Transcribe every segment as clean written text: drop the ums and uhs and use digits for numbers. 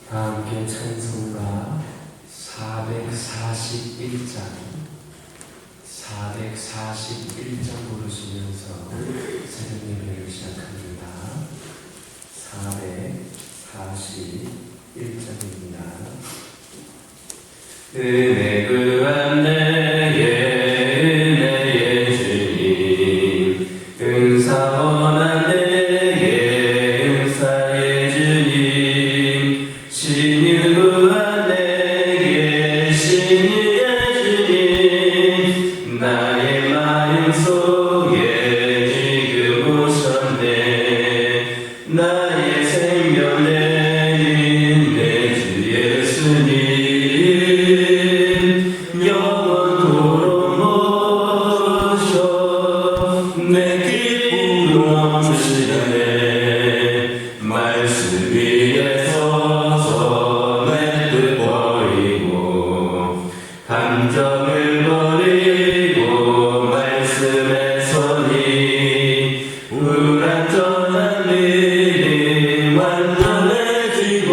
다 함께 찬송가 441장 부르시면서 새벽 예배를 시작합니다. 441장입니다. 은혜 구한 내게 은혜의 주님, 은사 원한 내게 은사의 주님, 신유 구한 내게 신유의 주님, 나의 마음속에 지금 오셨네. 나의 생명 내린 내 주 예수님, 영원토록 모셔 내 기쁨 넘치네. 말씀 위에 서서 내 뜻 버리고 감정을 버리고 말씀에 서니 불완전한 믿음 완전해지고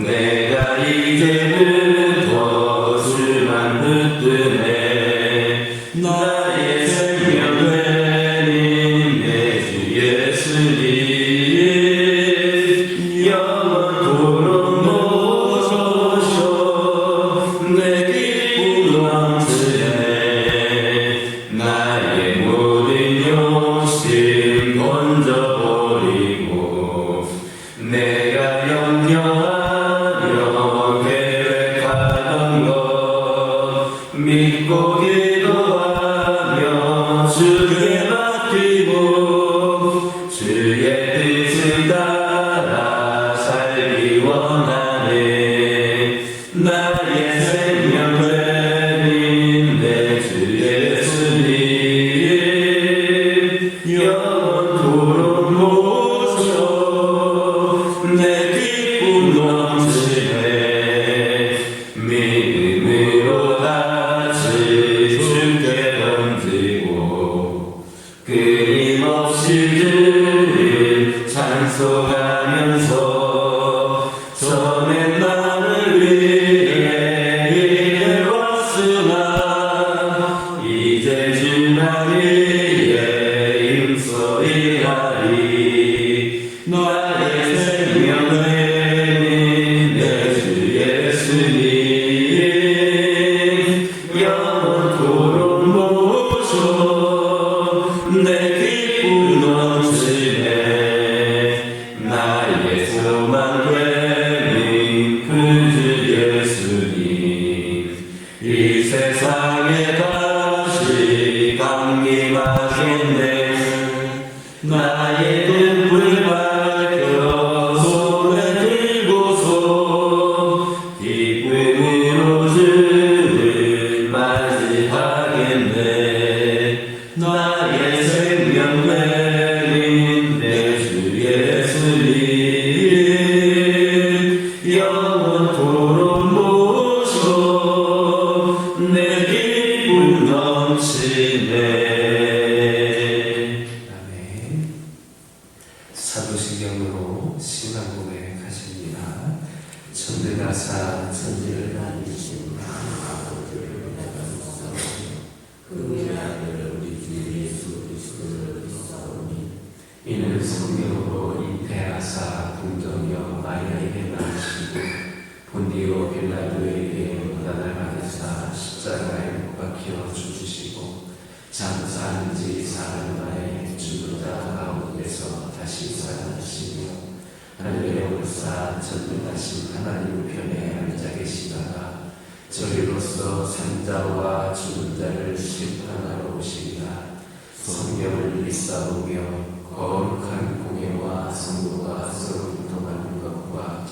내가 이제부터 주만 붙드네. 나의 생명 되는 내 주 예수님, 영원토록 모셔 내 기쁨 넘치네. 나의 모든 욕심 던져버리고 내가 염려하며 계획하던 것 믿고 기도하며 주께 맡기고 주의 뜻을 따라 살기 원하네. 나의 생명 되는 내 주 예수님, 영원토록 모셔 내 기쁨 넘치네. 믿음으로 다시 주께 던지고 끊임없이 주를 찬송하면서 전에 나를 위해 일해왔으나 이제 주 나리에 임소이하리. 나의 생명 되는 내 주 예수님, 영원토록 모셔 내 기쁨 넘치네. 나의 소망 되는 그 주 예수님, 이 세상에 다시 강림하겠네. 나의 등불 밝혀 손에 들고서 기쁨으로 주를 맞이하겠네. 나의 생명 되는 내 주 예수님, 영원토록 모셔 내 기쁨 넘치네. 아멘. 사도신경으로 신앙 고백하십니다. 천대가사 천지를 다니시니라. 그의 아들 우리 주 예수 그리스도를 믿사오니 이는 성령으로 잉태하사 동정녀 마리아에게 낳으시고 본디오 빌라도에게 고난을 받으사 십자가에 못 박혀 죽으시고 장사한 지 사흘 만에 죽은 자 가운데서 다시 살아나시며 하늘에 오르사 전능하신 하나님 우편에 앉아 계시다가 저리로서 산자와 죽은 자를 심판하러 오시리라. 성경을 믿사오며 거룩한 공예와 성도가 서로 교통하는 것과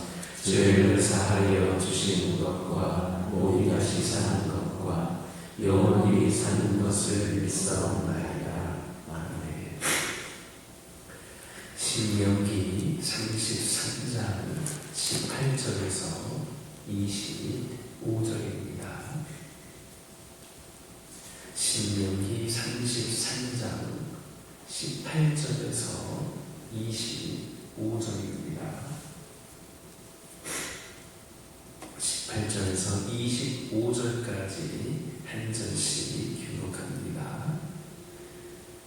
죄를 사하여 주시는 것과 몸이 다시 사는 것과 영원히 사는 것을 믿사옵나이다. 아멘. 신명기 33장 18절에서 25절입니다. 신명기 33장 18절에서 25절입니다. 1절에서 25절까지 한 절씩 교독합니다.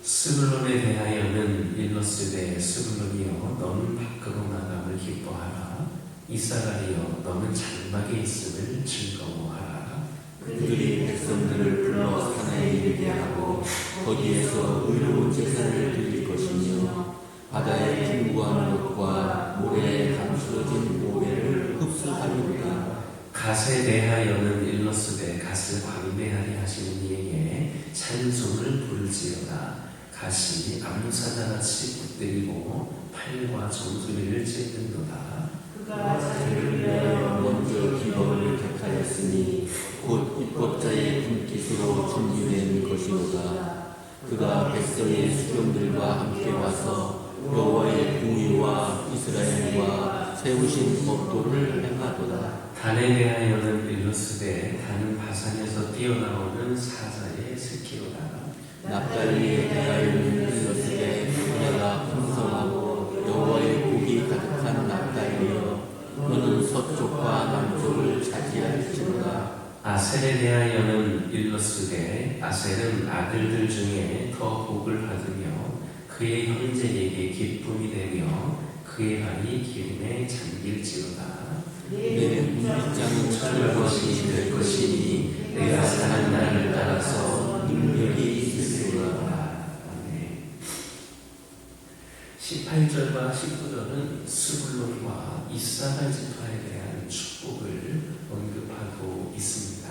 스불론에 대하여는 일렀으되 스불론이여 너는 밖으로 나감을 기뻐하라. 이사가리여 너는 장막에 있음을 즐거워하라. 그들이 백성들을 불러 산에 이르게 하고 거기에서 의로운 제사를 드릴 것이며 바다에 풍부한 것과 모래에 감추어진 모래를 흡수하리로다. 갓에 대하여는 일렀으되 갓을 광대하게 하시는 이에게 찬송을 부르지어다. 갓이 암사자같이 붙들리고 팔과 정수리를 찢는도다. 그가 자기를 위하여 먼저 기업을 택하였으니 곧 입법자의 분깃으로 준비된 것이로다. 그가 백성의 수종들과 함께 와서 여호와의 공의와 이스라엘과 세우신 법도를 행하도다. 단에 대하여는 일렀으되 단은 바산에서 뛰어나오는 사자의 새끼로다. 납달리에 대하여는 일렀으되 내가 풍성하고 여호와의 복이 가득한 납달리여 너는 서쪽과 남쪽을 차지할지로다. 아셀에 대하여는 일렀으되 아셀은 아들들 중에 더 복을 받으며 그의 형제에게 기쁨이 되며 그의 발이 기름에 잠길지로다. 내 문빗장은 철과 빛이 될 것이니 내가 사는 날을 따라서 능력이 있으리로다. 18절과 19절은 스불론과 이사갈 지파에 대한 축복을 언급하고 있습니다.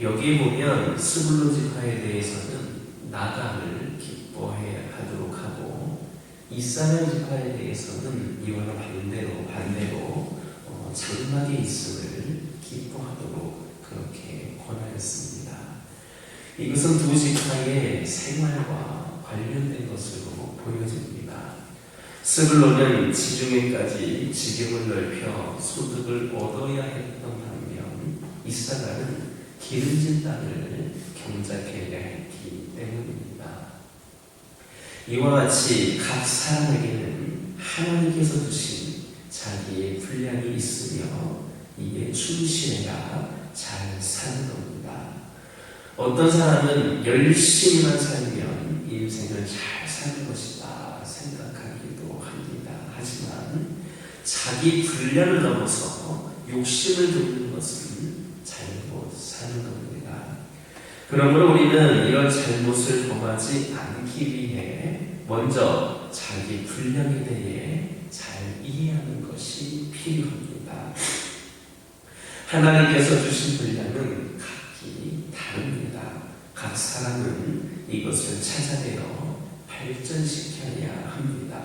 여기 보면 스불론 지파에 대해서는 나감을 기뻐해 하도록 하고 이사갈 지파에 대해서는 이와 반대로 장막에 있음을 기뻐하도록 그렇게 권하였습니다. 이것은 두 지파의 생활과 관련된 것으로 보여집니다. 스불론은 지중해까지 지경을 넓혀 소득을 얻어야 했던 반면 이사갈은 기름진 땅을 경작해야 했기 때문입니다. 이와 같이 각 사람에게는 하나님께서 주신 자기의 분량이 있으며 이에 충실해야 잘 사는 겁니다. 어떤 사람은 열심히만 살면 인생을 잘 사는 것이다 생각하기도 합니다. 하지만 자기 분량을 넘어서 욕심을 부리는 것은 잘못 사는 겁니다. 그러므로 우리는 이런 잘못을 범하지 않기 위해 먼저 자기 분량에 대해 잘 이해하는 것이 필요합니다. 하나님께서 주신 분량은 각기 다릅니다. 각 사람은 이것을 찾아내어 발전시켜야 합니다.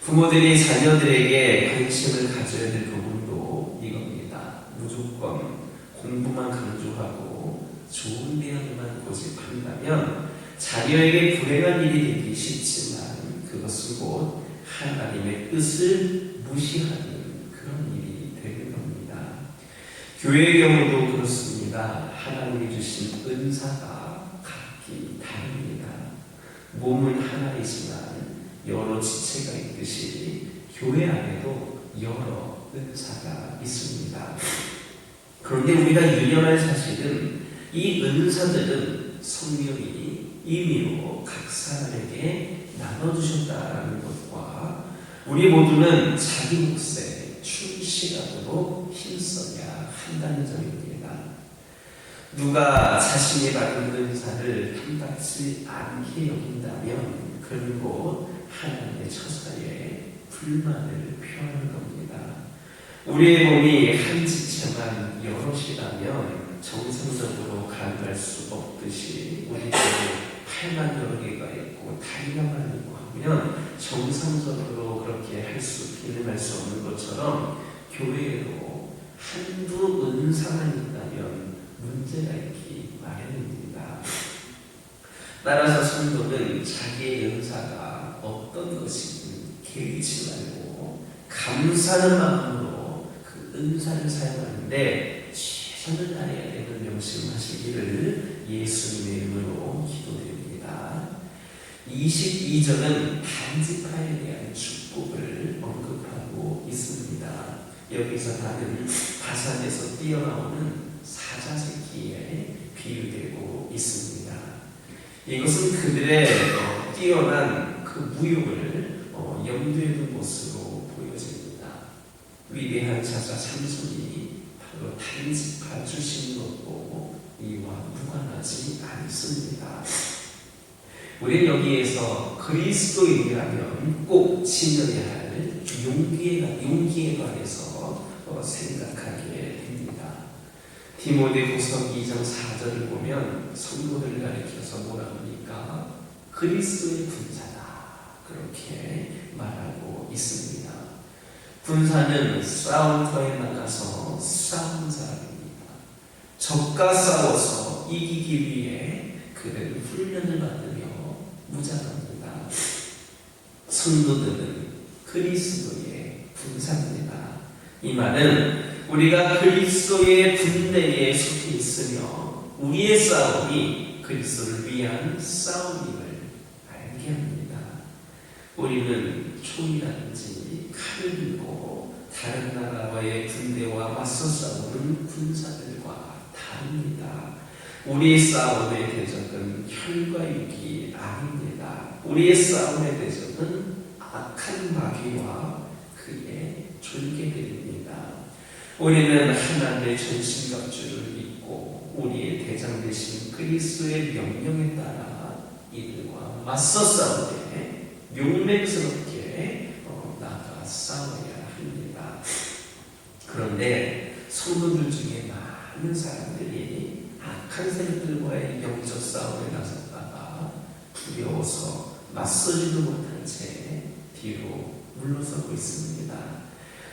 부모들이 자녀들에게 관심을 가져야 될 부분도 이겁니다. 무조건 공부만 강조하고 좋은 대학만 고집한다면 자녀에게 불행한 일이 되기 쉽지만 그것은 곧 하나님의 뜻을 무시하는 그런 일이 되는 겁니다. 교회의 경우도 그렇습니다. 하나님이 주신 은사가 각기 다릅니다. 몸은 하나이지만 여러 지체가 있듯이 교회 안에도 여러 은사가 있습니다. 그런데 우리가 유념할 사실은 이 은사들은 성령이 임의로 각 사람에게 나눠주셨다는 것과 우리 모두는 자기 몫에 충실하도록 힘써야 한다는 점입니다. 누가 자신이 받은 은사를 탐받지 않게 여긴다면 그는 곧 하나님의 처사에 불만을 표하는 겁니다. 우리의 몸이 한 지체만 여럿이라면 정상적으로 가능할 수 없듯이 우리 몸에 팔만 여러 개가 있고 다리가 많고 하면 정상적으로 그렇게 기능할 수 없는 것처럼 교회에도 한두 은사만 있다면 문제가 있기 마련입니다. 따라서 성도는 자기의 은사가 어떤 것이든 개의치 말고 감사하는 마음으로 그 은사를 사용하는데 최선을 다해야 되는 명심하시기를 예수님의 이름으로 기도드립니다. 22절은 단지파에 대한 축복을 언급하고 있습니다. 여기서 나는 바산에서 뛰어나오는 사자새끼에 비유되고 있습니다. 이것은 그들의 뛰어난 그 무용을 염두에 둔 모습으로 보여집니다. 위대한 자자 삼손이 바로 다른 지파 출신으로 이와 무관하지 않습니다. 우리는 여기에서 그리스도인이라면 꼭 지녀야 할 용기에 관해서 생각하게 됩니다. 디모데후서 2장 4절을 보면 성도들을 가리켜서 뭐라 합니까? 그리스도의 군사다, 그렇게 말하고 있습니다. 군사는 싸움터에 나가서 싸우는 사람입니다. 적과 싸워서 이기기 위해 그들은 훈련을 받으며 무장합니다. 성도들은 그리스도의 군사입니다. 이 말은 우리가 그리스도의 군대에 속해 있으며 우리의 싸움이 그리스도를 위한 싸움임을 알게 합니다. 우리는 총이라든지 칼을 들고 다른 나라와의 군대와 맞서 싸우는 군사들과 다릅니다. 우리의 싸움의 대적은 혈과 육이 아닙니다. 우리의 싸움의 대적은 악한 마귀와 그의 졸개들입니다. 우리는 하나님의 전신갑주를 입고 우리의 대장 되신 그리스도의 명령에 따라 이들과 맞서 싸우되 용맹스럽게 나가 싸워야 합니다. 그런데 성도들 중에 많은 사람들이 악한 세력들과의 영적 싸움에 나섰다가 두려워서 맞서지도 못한 채 뒤로 물러서고 있습니다.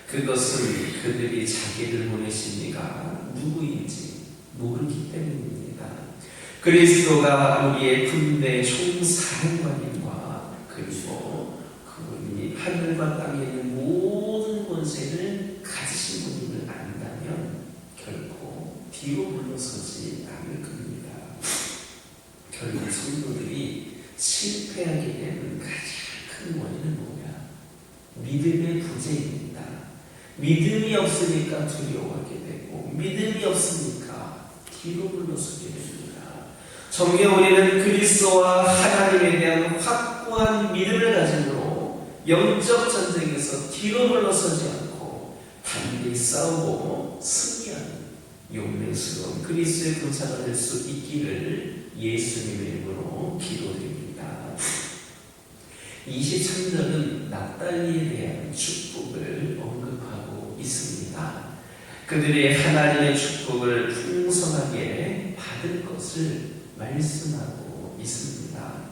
그것은 그들이 자기를 보내신 이가 누구인지 모르기 때문입니다. 그리스도가 우리의 군대 총사령관님과 그리고 그분이 하늘과 땅에 있는 모든 권세를 가지신 분임을 안다면 결코 뒤로 물러서지 않을 겁니다. 결국 성도들이 실패하게 되는 가장 큰 원인은 뭐냐? 믿음의 부재입니다. 믿음이 없으니까 두려워하게 되고 믿음이 없으니까 뒤로 물러서게 됩니다. 정녕 우리는 그리스도와 하나님에 대한 확고한 믿음을 가짐으로 영적 전쟁에서 뒤로 물러서지 않고 단단히 싸우고 승리하는 용맹스러운 그리스도의 군사가 될 수 있기를 예수님의 이름으로 기도드립니다. 23절은 납달리에 대한 축복을 언급하고 있습니다. 그들이 하나님의 축복을 풍성하게 받을 것을 말씀하고 있습니다.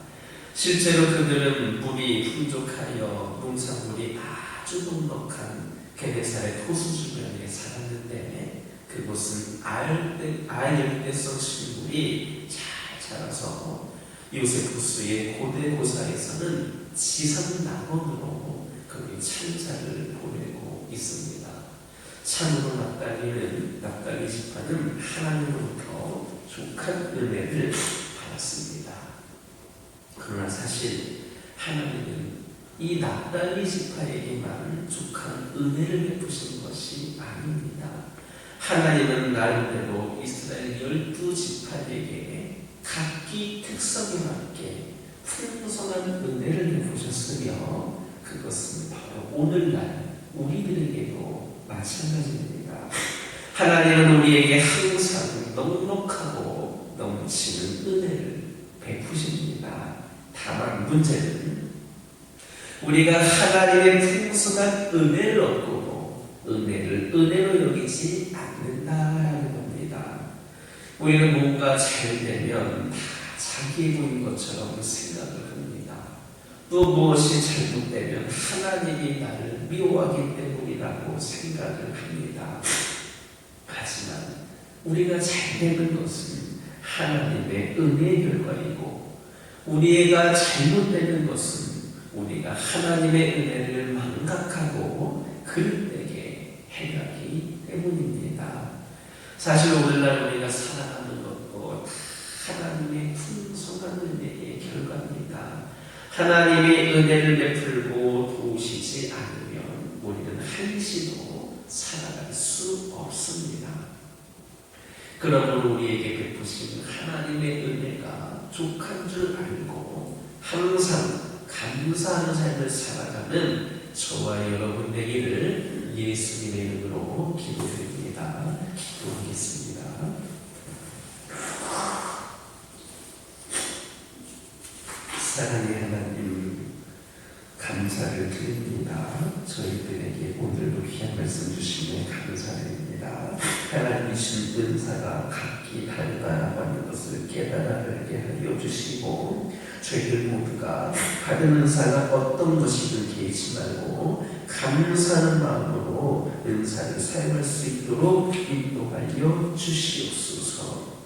실제로 그들은 물이 풍족하여 농산물이 아주 넉넉한 게네사렛 호수 주변에 살았는데 그곳은 아열대성 식물이 잘 자라서 요세푸스의 고대 고사에서는 지상 낙원으로 거기 찬자를 보내고 있습니다. 참으로 납달리 지파는 하나님으로부터 족한 은혜를 받았습니다. 그러나 사실 하나님은 이 납달리 지파에게만 족한 은혜를 베푸신 것이 아닙니다. 하나님은 나름대로 이스라엘 12지파에게 각기 특성에 맞게 풍성한 은혜를 베푸셨으며 그것은 바로 오늘날 우리들에게도 마찬가지입니다. 하나님은 우리에게 항상 넉넉하고 넘치는 은혜를 베푸십니다. 다만 문제는 우리가 하나님의 풍성한 은혜를 얻고 은혜를 은혜로 여기지 않는다라는 겁니다. 우리는 뭔가 잘 되면 다 자기의 보인 것처럼 생각을 합니다. 또 무엇이 잘못되면 하나님이 나를 미워하기 때문이라고 생각을 합니다. 하지만 우리가 잘 되는 것은 하나님의 은혜의 결과이고 우리가 잘못되는 것은 우리가 하나님의 은혜를 망각하고 그릇되게 행하기 때문입니다. 사실 오늘날 우리가 살아가는 것도 하나님의 풍성한 은혜의 결과입니다. 하나님의 은혜를 베풀고 도우시지 않으면 우리는 한시도 살아갈 수 없습니다. 그러므로 우리에게 베푸신 하나님의 은혜가 족한 줄 알고 항상 감사하는 삶을 살아가는 저와 여러분 되기를 예수님의 이름으로 기도드립니다. 기도하겠습니다. 사랑의 하나님, 감사를 드립니다. 저희들에게 오늘도 귀한 말씀 주시며 감사드립니다. 하나님 주신 은사가 각기 다르다라고 하는 것을 깨달아 알게 하여 주시고, 저희들 모두가 받은 은사가 어떤 것이든 개의치 말고 감사하는 마음으로 은사를 사용할 수 있도록 인도하여 주시옵소서.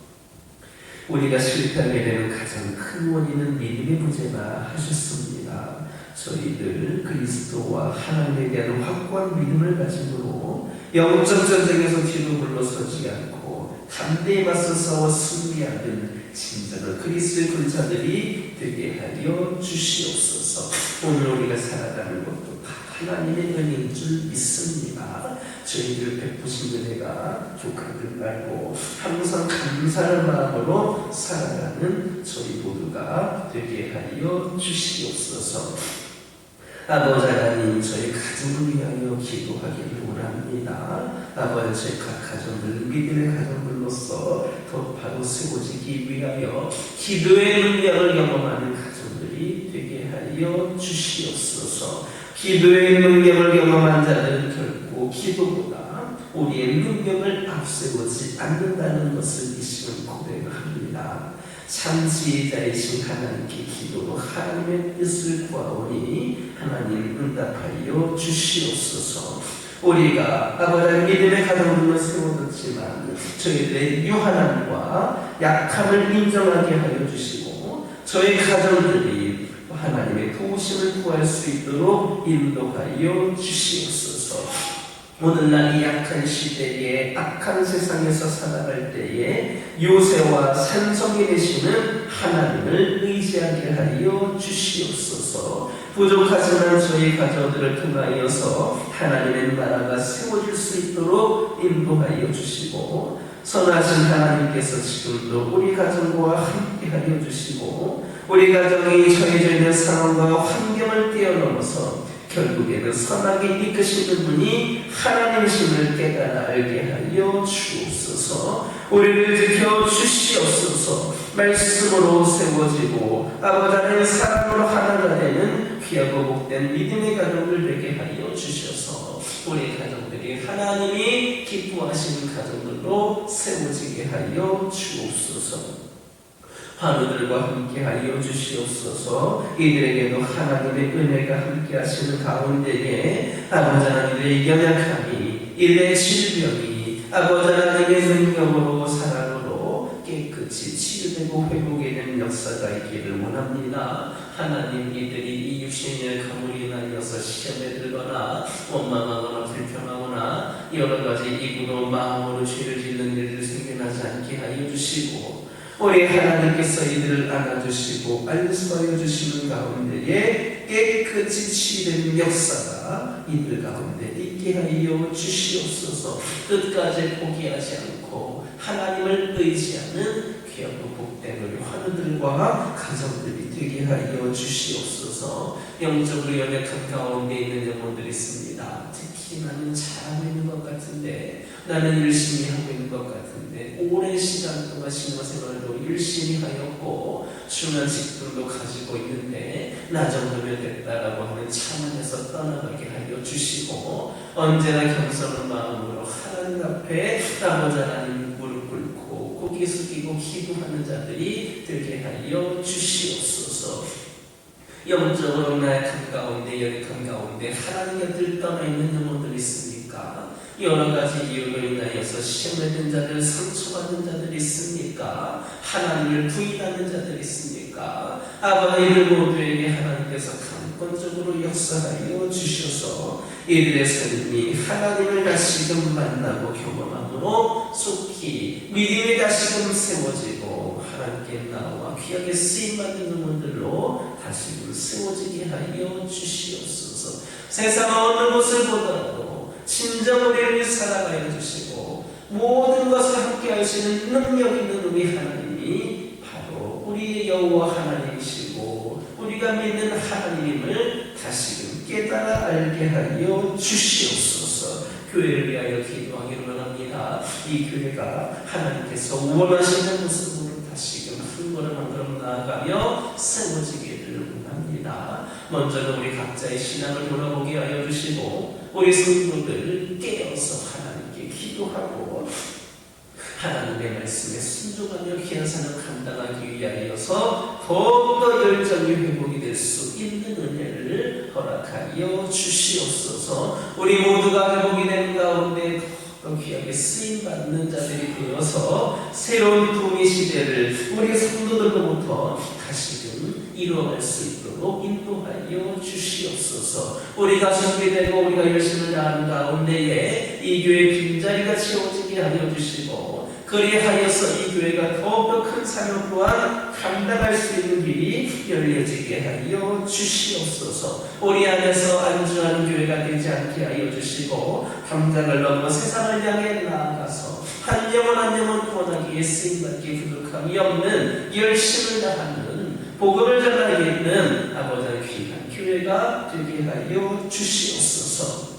우리가 실패하게 되는 가장 큰 원인은 믿음의 부재라 하셨습니다. 저희들 그리스도와 하나님에 대한 확고한 믿음을 가짐으로 영적 전쟁에서 뒤로 물러서지 않고 담대히 맞서 싸워 승리하는 진정한 그리스도의 군사들이 되게 하여 주시옵소서. 오늘 우리가 살아가는 것도 다 하나님의 은혜인 줄 믿습니다. 저희들 베푸신 은혜가 족한 줄 알고 항상 감사의 마음으로 살아가는 저희 모두가 되게 하여 주시옵소서. 아버지 하나님, 저희 가정을 위하여 기도하기를 원합니다. 아버지, 저희 각 가정을 믿음의 가정들로서 더 바로 세워지기 위하여 기도의 능력을 경험하는 가정들이 되게 하여 주시옵소서. 기도의 능력을 경험한 자들은 결코 기도보다 우리의 능력을 앞세우지 않는다는 것을 이 시간 고백합니다. 참 지혜자이신 하나님께 기도로 하나님의 뜻을 구하오니 하나님 응답하여 주시옵소서. 우리가 아버지 믿음의 가정으로 세워뒀지만 저희들의 유한함과 약함을 인정하게 하여 주시고 저희 가정들이 하나님의 도우심을 구할 수 있도록 인도하여 주시옵소서. 오늘날 이 약한 시대에 악한 세상에서 살아갈 때에 요새와 산성이 되시는 하나님을 의지하게 하여 주시옵소서. 부족하지만 저희 가정들을 통하여서 하나님의 나라가 세워질 수 있도록 인도하여 주시고, 선하신 하나님께서 지금도 우리 가정과 함께 하여 주시고, 우리 가정이 처해져 있는 상황과 환경을 뛰어넘어서 결국에는 선하게 이끄시는 분이 하나님이심을 깨달아 알게 하여 주옵소서. 우리를 지켜 주시옵소서. 말씀으로 세워지고 아버지 하나님의 사랑으로 하나가 되는 귀하고 복된 믿음의 가정을 되게 하여 주셔서 우리 가정들이 하나님이 기뻐하시는 가정들로 세워지게 하여 주옵소서. 환우들과 함께 하여 주시옵소서. 이들에게도 하나님의 은혜가 함께 하시는 가운데에 아버지 하나님의 연약함이, 이들의 질병이 아버지 하나님의 능력으로 사랑으로 깨끗이 치유되고 회복이 되는 역사가 있기를 원합니다. 하나님, 이들이 이 육신의 가물로 인하여서 시험에 들거나 원망하거나 불평하거나 여러 가지 입으로 마음으로 죄를 짓는 일을 생겨나지 않게 하여 주시고, 우리 하나님께서 이들을 안아주시고 안수하여 주시는 가운데에 깨끗이 치유되는 역사가 이들 가운데 있게 하여 주시옵소서. 끝까지 포기하지 않고 하나님을 의지하는 귀하고 복된 우리 환우들과 가정들이 되게 하여 주시옵소서. 영적으로 연약한 가운데 있는 영혼들이 있습니다. 특히 나는 잘하고 있는 것 같은데, 나는 열심히 하고 있는 것 같은데, 오랜 시간 동안 신앙생활도 열심히 하였고 중요한 직분도 가지고 있는데 나 정도면 됐다라고 하는 차원에서 떠나가게 하여 주시고, 언제나 겸손한 마음으로 하나님 앞에 아버지 하나님 무릎 꿇고 고개 숙이고 기도하는 자들이 되게 하여 주시옵소서. 영적으로 나약한 가운데, 연약한 가운데 하나님 곁을 떠나 있는 영혼들이 있습니까? 여러 가지 이유로 인하여서 시험에 든 자들, 상처받은 자들이 있습니까? 하나님을 부인하는 자들이 있습니까? 아버지, 이들 모두에게 하나님께서 강권적으로 역사하여 주셔서 이들의 삶이 하나님을 다시금 만나고 경험함으로 속히 믿음이 다시금 세워지고 하나님께 나와 귀하게 쓰임받는 영혼들로 다시금 세워지게 하여 주시옵소서. 세상 어느 곳을 보더라도 진정 우리를 살아가여 주시고 모든 것을 함께 할 수 있는 능력 있는 우리 하나님이 바로 우리의 여호와 하나님이시고 우리가 믿는 하나님임을 다시금 깨달아 알게 하여 주시옵소서. 교회를 위하여 기도하기를 원합니다. 이 교회가 하나님께서 원하시는 모습으로 다시금 한 걸음 한 걸음 나아가며 세워지기를 원합니다. 먼저는 우리 각자의 신앙을 돌아보게 하여 주시고 우리 성도들 깨어서 하나님께 기도하고 하나님의 말씀에 순종하며 귀한 사명 감당하기 위하여서 더욱더 열정이 회복이 될 수 있는 은혜를 허락하여 주시옵소서. 우리 모두가 회복이 된 가운데 더 귀하게 쓰임받는 자들이 되어서 새로운 부흥의 시대를 우리 성도들로부터 다시금 이루어갈 수 있도록 인도하여 주시옵소서. 우리가 준비되고 우리가 열심을 다하는 가운데에 이 교회의 빈자리가 채워지게 하여 주시고 그리하여서 이 교회가 더욱더 큰 사명 또한 감당할 수 있는 길이 열려지게 하여 주시옵소서. 우리 안에서 안주하는 교회가 되지 않게 하여 주시고 당장을 넘어 세상을 향해 나아가서 한 영혼 한 영혼 구원하기에 쓰임받기에 부족함이 없는 열심을 다하는 복음을 전하겠는 아버지의 귀한 교회가 되게 하여 주시옵소서.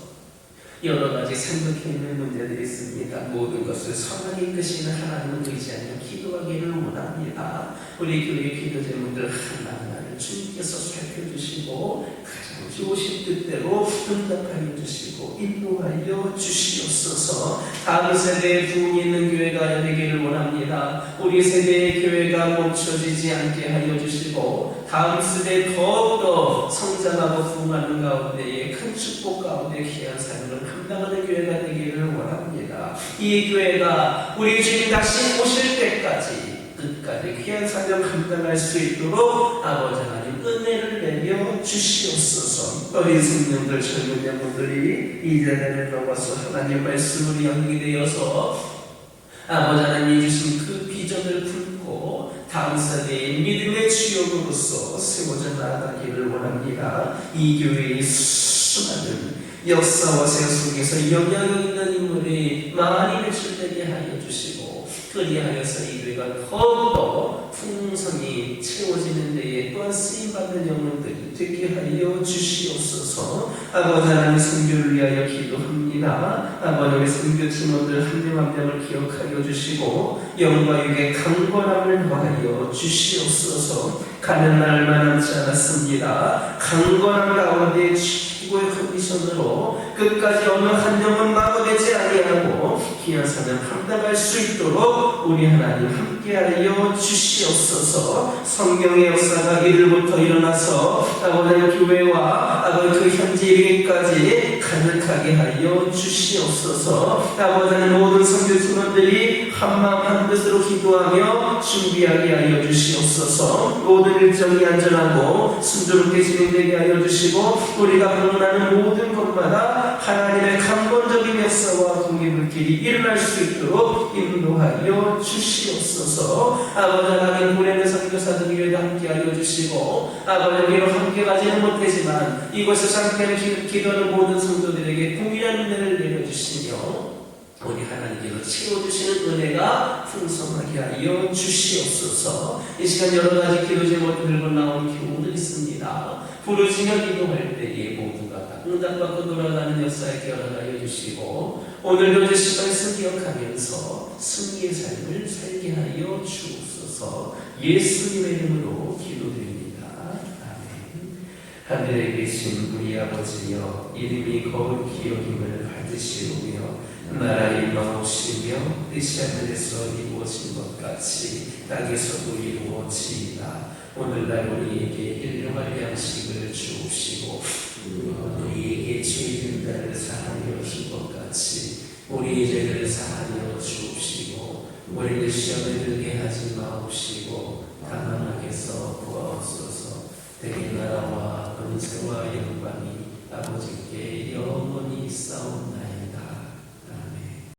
여러 가지 생각해 있는 문제들이 있습니다. 모든 것을 선하게 이끄시는 하나님을 의지하며 기도하기를 원합니다. 우리 교회 기도 제목들 하나하나를 주님께서 살펴주시고 가장 좋으신 뜻대로 응답하여 주시고 인도하여 주시옵소서. 다음 세대에 부흥이 있는 교회가 되기를 원합니다. 우리 세대의 교회가 멈춰지지 않게 하여 주시고 다음 세대에 더욱더 성장하고 부흥하는 가운데에 큰 축복 가운데 귀한 삶을 감당하는 교회가 되기를 원합니다. 이 교회가 우리 주님 다시 오실 때까지 끝까지 귀한 사명 감당할 수 있도록 아버지 하나님 은혜를 내려 주시옵소서. 어린 성령들 젊은 영혼들이 이 자리를 넘어서 하나님 말씀을 연기되어서 아버지 하나님 주신 그 비전을 품고 다음 세대의 믿음의 주역으로서 세워져 나아가기를 원합니다. 이 교회의 수많은 역사와 세 속에서 영향력 있는 인물이 많이 배출되게 하여 주시고 그리하여서 이 교회가 더욱더 풍성히 채워지는 데에 또한 쓰임받는 영혼들이 되게 하여 주시옵소서. 아버지 하나님 선교를 위하여 기도합니다. 아버지의 선교 팀원들 한 명 한 명을 기억하여 주시고 영과 육의 강건함을 더하여 주시옵소서. 가는 날만 남지 않았습니다. 강건한 가운데 최고의 컨디션으로 끝까지 어느 한 영혼 마무되지 아니하고 귀한 사명 감당할 수 있도록 우리 하나님 함께하여 주시옵소서. 성경의 역사가 이들부터 일어나서 아버지의 교회와 아버지 그 현재 이르기까지 가득하게 하여 주시옵소서. 아버지는 모든 선교 팀원들이 한마음 한뜻으로 기도하며 준비하게 하여 주시옵소서. 모든 일정이 안전하고 순조롭게 진행되게 하여 주시고 우리가 방문하는 모든 곳마다 하나님의 강권적인 역사와 공의물길이 일어날 수 있도록 인도하여 주시옵소서. 아버지 하나님 보내는 선교사들 위에 함께하여 주시고 아버지 비록 함께 가지는 못하지만 이곳에서 함께 기도하는 모든 성도들에게 동일한 은혜를 내려주시며 우리 하나님께서 채워주시는 은혜가 풍성하게 하여 주시옵소서. 이 시간 여러 가지 기도 제목을 들고 나온 교훈을 있습니다. 부르짖어 기도할 때에 모두가 응답받고 돌아가는 역사에 깨어나게 주시고 오늘도 주신 말씀 기억하면서 승리의 삶을 살게 하여 주옵소서. 예수님의 이름으로 기도드립니다. 아멘. 하늘에 계신 우리 아버지여 이름이 거룩히 여김을 받으시오며 나라의 마옵시며 뜻이 하늘에서 이루어진 것 같이 땅에서도 이루어지이다. 오늘날 우리에게 일용할 양식을 주옵시고 우리에게 죄진 자를 사하여 준 것 같이 우리의 죄를 사하여 주옵시고 우리를 시험에 들게 하지 마옵시고 다만 악에서 구하옵소서. 대개 나라와 권세와 영광이 아버지께 영원히 있사옵나이다.